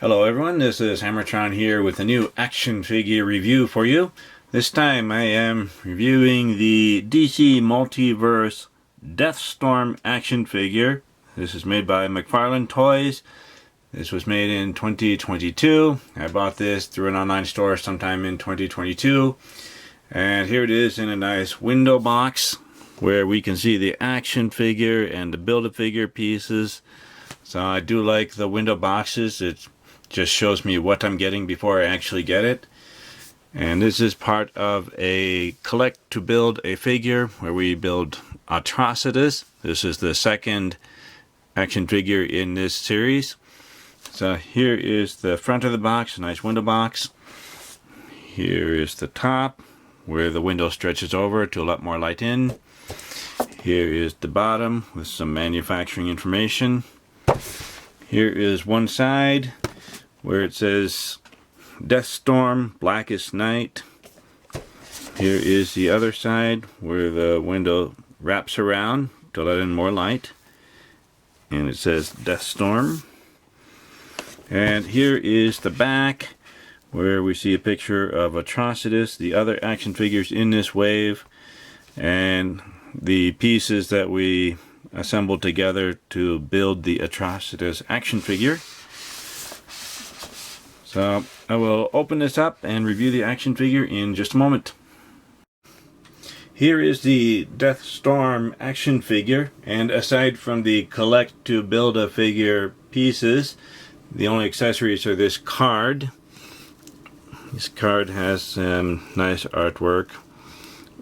Hello everyone, this is HammerTron here with a new action figure review for you. This time I am reviewing the DC Multiverse Deathstorm action figure. This is made by McFarlane Toys. This was made in 2022. I bought this through an online store sometime in 2022. And here it is in a nice window box where we can see the action figure and the Build-A-Figure pieces. So I do like the window boxes. It just shows me what I'm getting before I actually get it. And this is part of a Collect-To-Build a figure where we build Atrocitus. This is the second action figure in this series. So here is the front of the box, a nice window box. Here is the top where the window stretches over to let more light in. Here is the bottom with some manufacturing information. Here is one side where it says Deathstorm, Blackest Night. Here is the other side where the window wraps around to let in more light. And it says Deathstorm. And here is the back where we see a picture of Atrocitus, the other action figures in this wave, and the pieces that we assembled together to build the Atrocitus action figure. So I will open this up and review the action figure in just a moment. Here is the Deathstorm action figure, and aside from the Collect-To-Build-A-Figure pieces, the only accessories are this card. This card has some nice artwork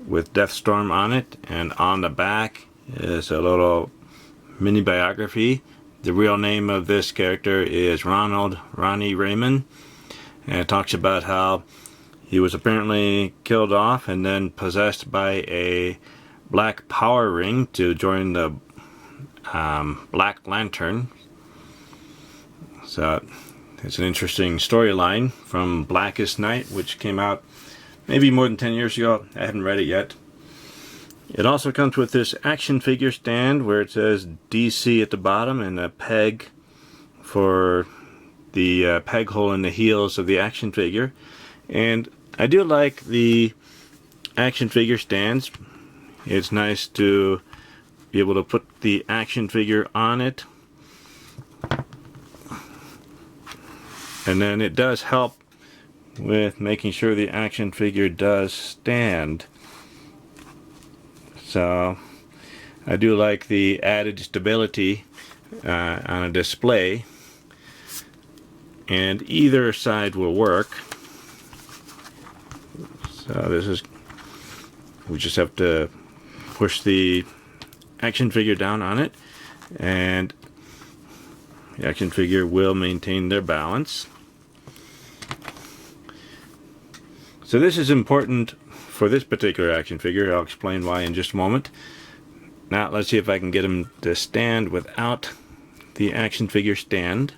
with Deathstorm on it, and on the back is a little mini biography. The real name of this character is Ronnie Raymond, and it talks about how he was apparently killed off and then possessed by a black power ring to join the Black Lantern. So it's an interesting storyline from Blackest Night, which came out maybe more than 10 years ago. I haven't read it yet. It also comes with this action figure stand where it says DC at the bottom and a peg for the peg hole in the heels of the action figure. And I do like the action figure stands. It's nice to be able to put the action figure on it. And then it does help with making sure the action figure does stand. So I do like the added stability on a display, and either side will work. So this is, we just have to push the action figure down on it, and the action figure will maintain their balance. So this is important for this particular action figure. I'll explain why in just a moment. Now let's see if I can get him to stand without the action figure stand.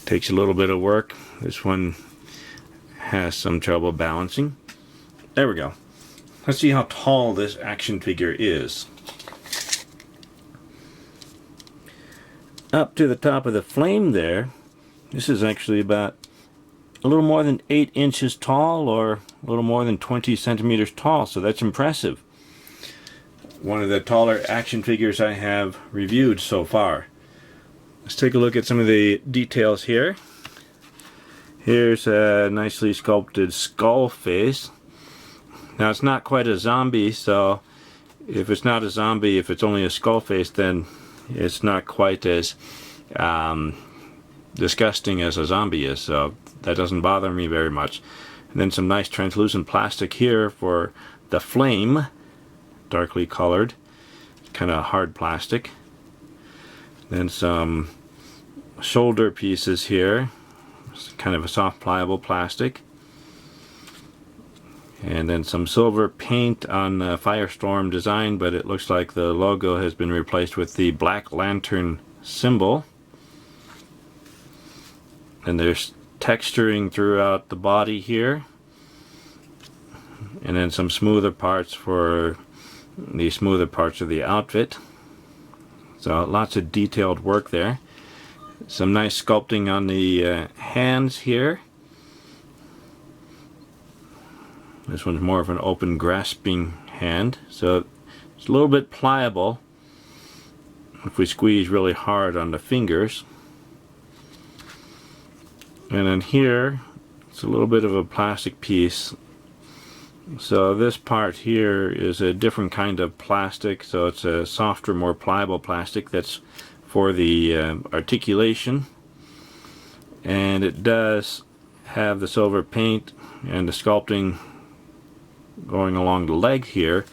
Takes a little bit of work. This one has some trouble balancing. There we go. Let's see how tall this action figure is. Up to the top of the flame there, this is actually about a little more than 8 inches tall, or a little more than 20 centimeters tall, so that's impressive. One of the taller action figures I have reviewed so far. Let's take a look at some of the details here. Here's a nicely sculpted skull face. Now it's not quite a zombie, so if it's not a zombie, if it's only a skull face, then it's not quite as disgusting as a zombie is, so that doesn't bother me very much. And then some nice translucent plastic here for the flame, darkly colored, kind of hard plastic. Then some shoulder pieces here, kind of a soft pliable plastic. And then some silver paint on the Firestorm design, but it looks like the logo has been replaced with the Black Lantern symbol. And there's texturing throughout the body here, and then some smoother parts for the smoother parts of the outfit. So lots of detailed work there. Some nice sculpting on the hands here. This one's more of an open grasping hand, so it's a little bit pliable if we squeeze really hard on the fingers. And then here it's a little bit of a plastic piece. So this part here is a different kind of plastic, so it's a softer, more pliable plastic that's for the articulation. And it does have the silver paint and the sculpting going along the leg here,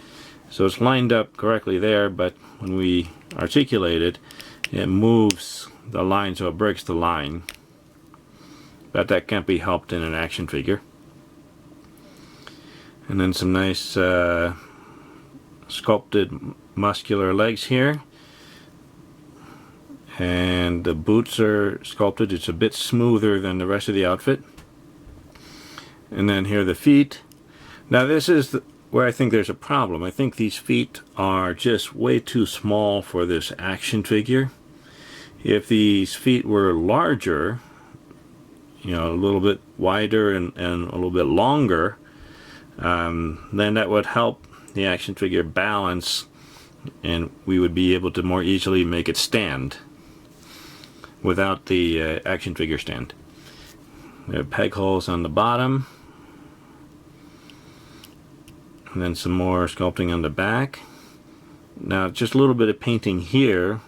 so it's lined up correctly there, but when we articulate it, it moves the line so it breaks the line. But that can't be helped in an action figure. And then some nice sculpted muscular legs here. And the boots are sculpted. It's a bit smoother than the rest of the outfit. And then here are the feet. Now this is where I think there's a problem. I think these feet are just way too small for this action figure. If these feet were larger, you know, a little bit wider and a little bit longer, then that would help the action figure balance, and we would be able to more easily make it stand without the action figure stand. There are peg holes on the bottom, and then some more sculpting on the back. Now just a little bit of painting here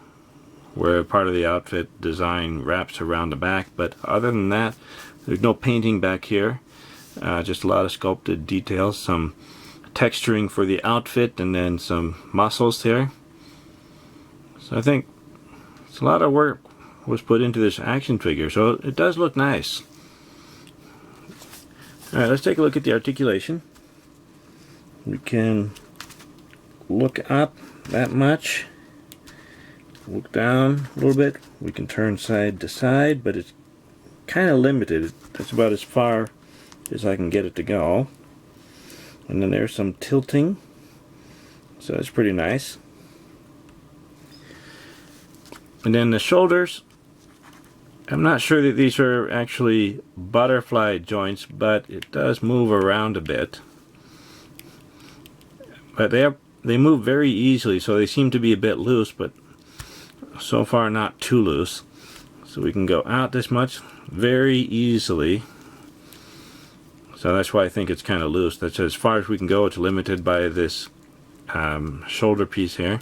where part of the outfit design wraps around the back, but other than that there's no painting back here. Just a lot of sculpted details, some texturing for the outfit, and then some muscles there. So I think it's a lot of work was put into this action figure, so it does look nice. Alright, let's take a look at the articulation. We can look up that much, look down a little bit. We can turn side to side, but it's kind of limited. That's about as far as I can get it to go. And then there's some tilting, so that's pretty nice. And then the shoulders, I'm not sure that these are actually butterfly joints, but it does move around a bit. But they move very easily, so they seem to be a bit loose, but so far not too loose. So we can go out this much very easily. So that's why I think it's kind of loose. That's as far as we can go. It's limited by this shoulder piece here.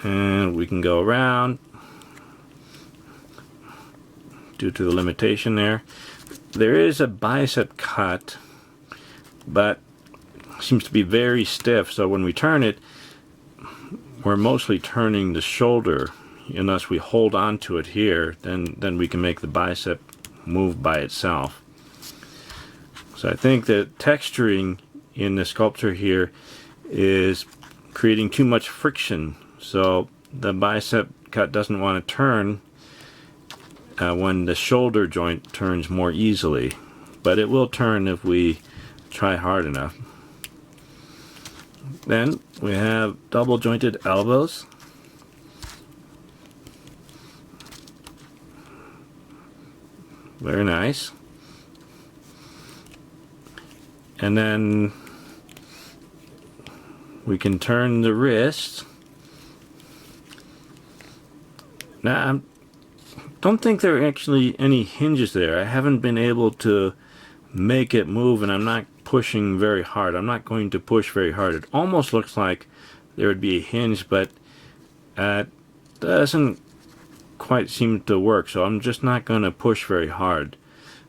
And we can go around due to the limitation there. There is a bicep cut, but it seems to be very stiff. So when we turn it, we're mostly turning the shoulder. Unless we hold on to it here, then we can make the bicep move by itself. So I think that texturing in the sculpture here is creating too much friction, so the bicep cut doesn't want to turn when the shoulder joint turns more easily, but it will turn if we try hard enough. Then we have double jointed elbows. Very nice. And then we can turn the wrist. Now, I don't think there are actually any hinges there. I haven't been able to make it move, and I'm not pushing very hard. I'm not going to push very hard. It almost looks like there would be a hinge, but it doesn't quite seem to work, so I'm just not going to push very hard.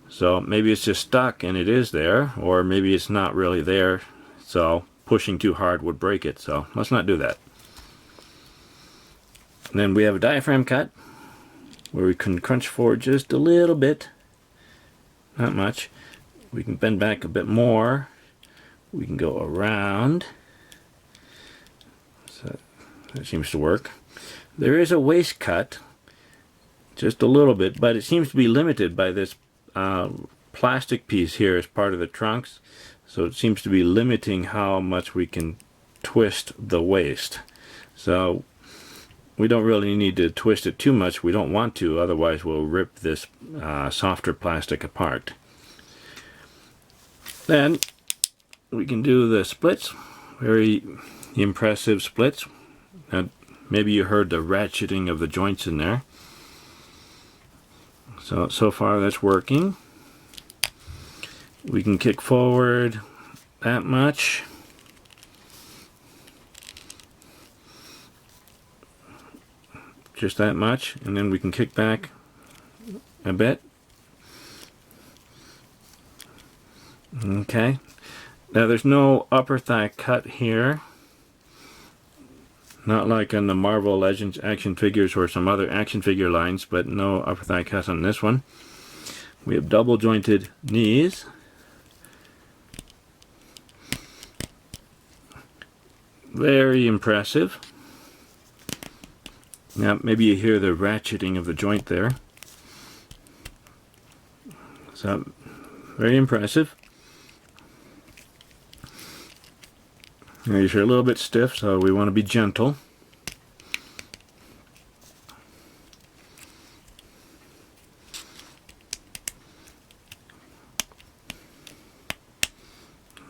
So maybe it's just stuck and it is there, or maybe it's not really there, so pushing too hard would break it, so let's not do that. And then we have a diaphragm cut where we can crunch forward just a little bit, not much. We can bend back a bit more, we can go around, so that seems to work. There is a waist cut, just a little bit, but it seems to be limited by this plastic piece here as part of the trunks, so it seems to be limiting how much we can twist the waist. So we don't really need to twist it too much. We don't want to, otherwise we'll rip this softer plastic apart. Then we can do the splits. Very impressive splits. Now, maybe you heard the ratcheting of the joints in there. So far that's working. We can kick forward that much. Just that much, and then we can kick back a bit. Okay. Now there's no upper thigh cut here. Not like on the Marvel Legends action figures or some other action figure lines, but no upper thigh cut on this one. We have double jointed knees. Very impressive. Now maybe you hear the ratcheting of the joint there. So very impressive. Now you're a little bit stiff, so we want to be gentle.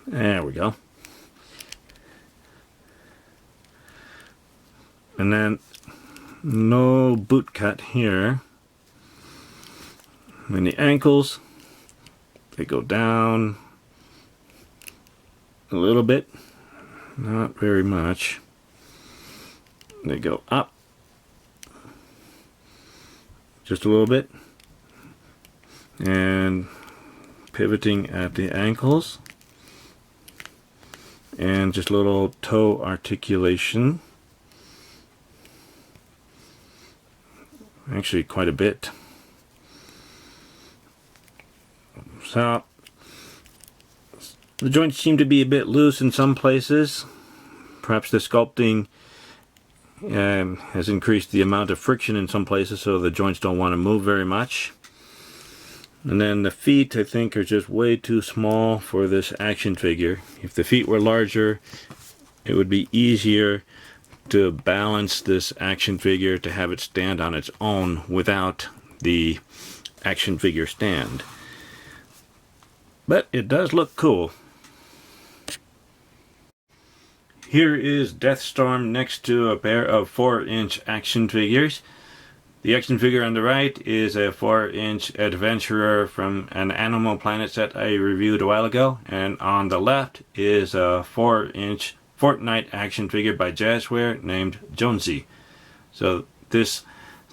There we go. And then no boot cut here. And the ankles, they go down a little bit. Not very much. They go up just a little bit, and pivoting at the ankles, and just a little toe articulation. Actually quite a bit. So the joints seem to be a bit loose in some places. Perhaps the sculpting has increased the amount of friction in some places, so the joints don't want to move very much. And then the feet, I think, are just way too small for this action figure. If the feet were larger, it would be easier to balance this action figure, to have it stand on its own without the action figure stand. But it does look cool. Here is Deathstorm next to a pair of 4-inch action figures. The action figure on the right is a 4-inch adventurer from an Animal Planet set I reviewed a while ago, and on the left is a 4-inch Fortnite action figure by Jazzware named Jonesy. So this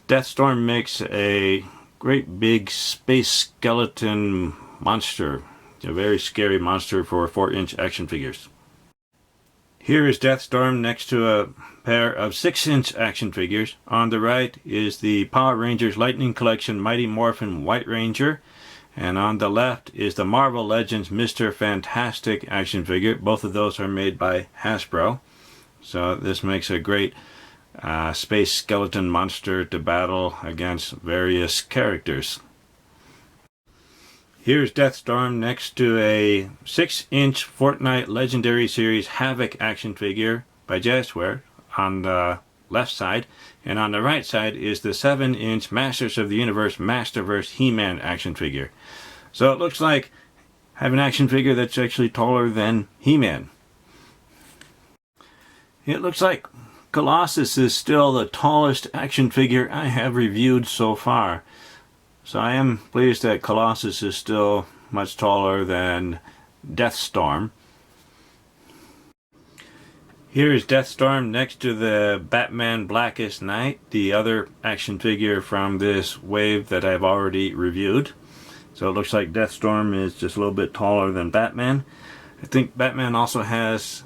Deathstorm makes a great big space skeleton monster. A very scary monster for 4-inch action figures. Here is Deathstorm next to a pair of 6-inch action figures. On the right is the Power Rangers Lightning Collection Mighty Morphin White Ranger. And on the left is the Marvel Legends Mr. Fantastic action figure. Both of those are made by Hasbro. So this makes a great space skeleton monster to battle against various characters. Here's Deathstorm next to a 6-inch Fortnite Legendary Series Havoc action figure by Jazzware on the left side, and on the right side is the 7-inch Masters of the Universe Masterverse He-Man action figure. So it looks like I have an action figure that's actually taller than He-Man. It looks like Colossus is still the tallest action figure I have reviewed so far. So I am pleased that Colossus is still much taller than Deathstorm. Here is Deathstorm next to the Batman Blackest Night, the other action figure from this wave that I've already reviewed. So it looks like Deathstorm is just a little bit taller than Batman. I think Batman also has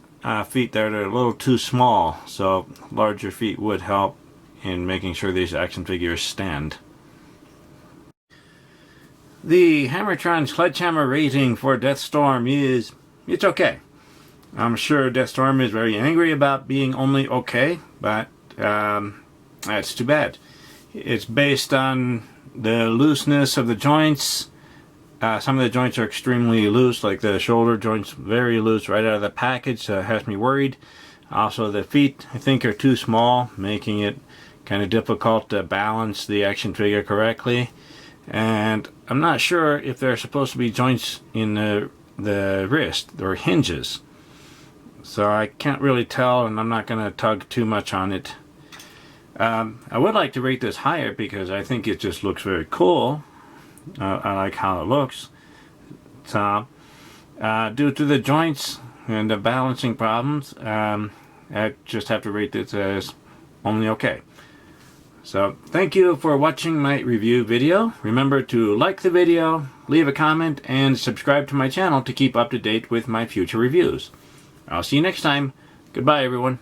feet that are a little too small, so larger feet would help in making sure these action figures stand. The HammerTron Sledgehammer rating for Deathstorm is, it's okay. I'm sure Deathstorm is very angry about being only okay, but that's too bad. It's based on the looseness of the joints. Some of the joints are extremely loose, like the shoulder joints, very loose right out of the package, so it has me worried. Also, the feet, I think, are too small, making it kind of difficult to balance the action figure correctly. And I'm not sure if there are supposed to be joints in the wrist or hinges. So I can't really tell, and I'm not going to tug too much on it. I would like to rate this higher because I think it just looks very cool. I like how it looks. So, due to the joints and the balancing problems, I just have to rate this as only okay. So, thank you for watching my review video. Remember to like the video, leave a comment, and subscribe to my channel to keep up to date with my future reviews. I'll see you next time. Goodbye, everyone.